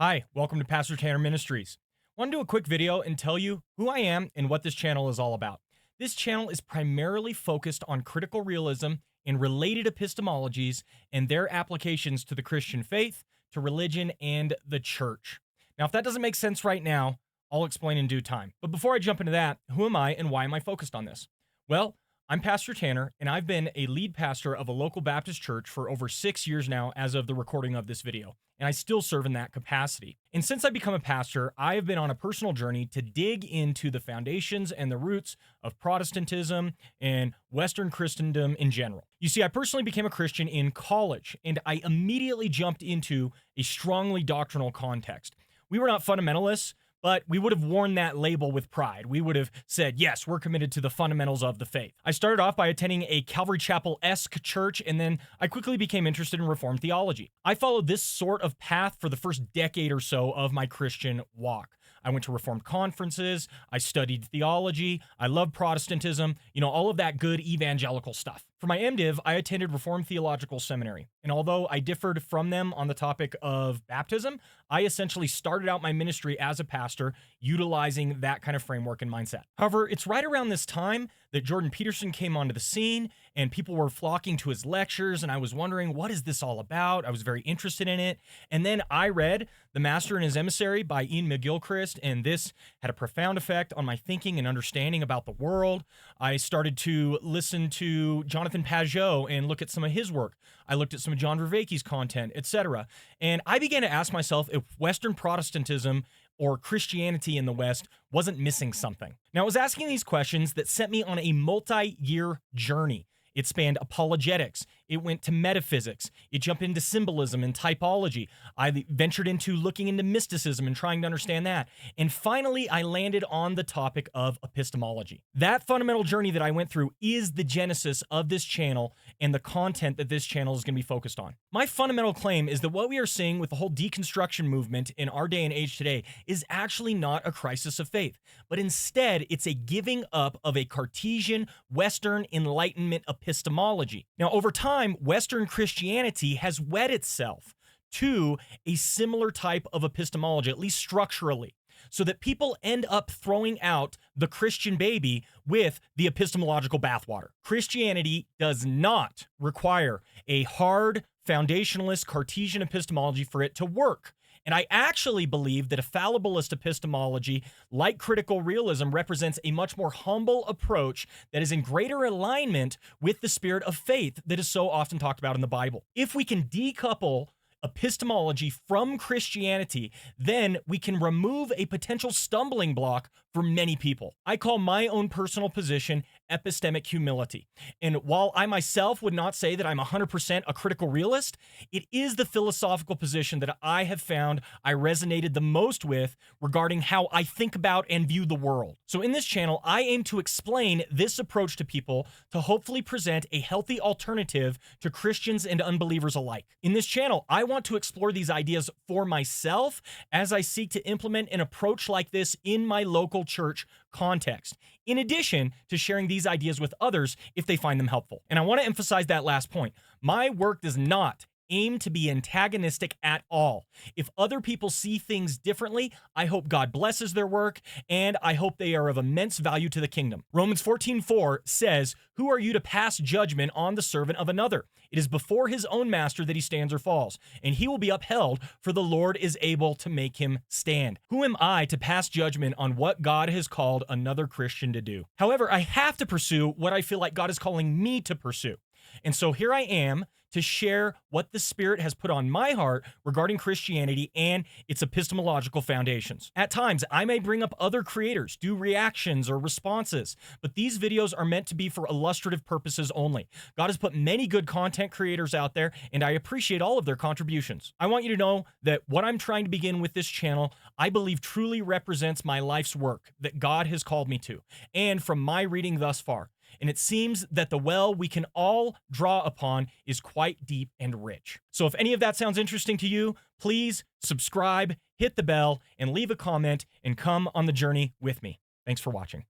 Hi, welcome to Pastor Tanner Ministries. I want to do a quick video and tell you who I am and what this channel is all about. This channel is primarily focused on critical realism and related epistemologies and their applications to the Christian faith, to religion, and the church. Now, if that doesn't make sense right now, I'll explain in due time. But before I jump into that, who am I and why am I focused on this? Well, I'm Pastor Tanner, and I've been a lead pastor of a local Baptist church for over 6 years now as of the recording of this video, and I still serve in that capacity. And since I've become a pastor, I have been on a personal journey to dig into the foundations and the roots of Protestantism and Western Christendom in general. You see, I personally became a Christian in college, and I immediately jumped into a strongly doctrinal context. We were not fundamentalists, but we would have worn that label with pride. We would have said, yes, we're committed to the fundamentals of the faith. I started off by attending a Calvary Chapel-esque church, and then I quickly became interested in Reformed theology. I followed this sort of path for the first decade or so of my Christian walk. I went to Reformed conferences, I studied theology, I loved Protestantism, all of that good evangelical stuff. For my MDiv, I attended Reformed Theological Seminary, and although I differed from them on the topic of baptism, I essentially started out my ministry as a pastor utilizing that kind of framework and mindset. However, it's right around this time that Jordan Peterson came onto the scene and people were flocking to his lectures, and I was wondering, what is this all about? I was very interested in it. And then I read The Master and His Emissary by Ian McGilchrist, and this had a profound effect on my thinking and understanding about the world. I started to listen to Jonathan Pageau and look at some of his work. I looked at some of John Vervaeke's content, etc. And I began to ask myself if Western Protestantism or Christianity in the West wasn't missing something. Now, I was asking these questions that sent me on a multi-year journey. It spanned apologetics. It went to metaphysics. It jumped into symbolism and typology. I ventured into looking into mysticism and trying to understand that. And finally, I landed on the topic of epistemology. That fundamental journey that I went through is the genesis of this channel and the content that this channel is going to be focused on. My fundamental claim is that what we are seeing with the whole deconstruction movement in our day and age today is actually not a crisis of faith, but instead it's a giving up of a Cartesian Western Enlightenment epistemology. Now, over time, Western Christianity has wed itself to a similar type of epistemology, at least structurally, so that people end up throwing out the Christian baby with the epistemological bathwater. Christianity does not require a hard, foundationalist Cartesian epistemology for it to work. And I actually believe that a fallibilist epistemology, like critical realism, represents a much more humble approach that is in greater alignment with the spirit of faith that is so often talked about in the Bible. If we can decouple epistemology from Christianity, then we can remove a potential stumbling block for many people. I call my own personal position epistemic humility. And while I myself would not say that I'm 100% a critical realist, it is the philosophical position that I have found I resonated the most with regarding how I think about and view the world. So in this channel, I aim to explain this approach to people to hopefully present a healthy alternative to Christians and unbelievers alike. In this channel, I want to explore these ideas for myself as I seek to implement an approach like this in my local church context, in addition to sharing these ideas with others if they find them helpful. And I want to emphasize that last point. My work does not aim to be antagonistic at all. If other people see things differently, I hope God blesses their work, and I hope they are of immense value to the kingdom. Romans 14:4 says, "Who are you to pass judgment on the servant of another? It is before his own master that he stands or falls, and he will be upheld, for the Lord is able to make him stand." Who am I to pass judgment on what God has called another Christian to do? However, I have to pursue what I feel like God is calling me to pursue. And so here I am to share what the Spirit has put on my heart regarding Christianity and its epistemological foundations. At times, I may bring up other creators, do reactions or responses, but these videos are meant to be for illustrative purposes only. God has put many good content creators out there, and I appreciate all of their contributions. I want you to know that what I'm trying to begin with this channel, I believe truly represents my life's work that God has called me to, and from my reading thus far. And it seems that the well we can all draw upon is quite deep and rich. So if any of that sounds interesting to you, please subscribe, hit the bell, and leave a comment, and come on the journey with me. Thanks for watching.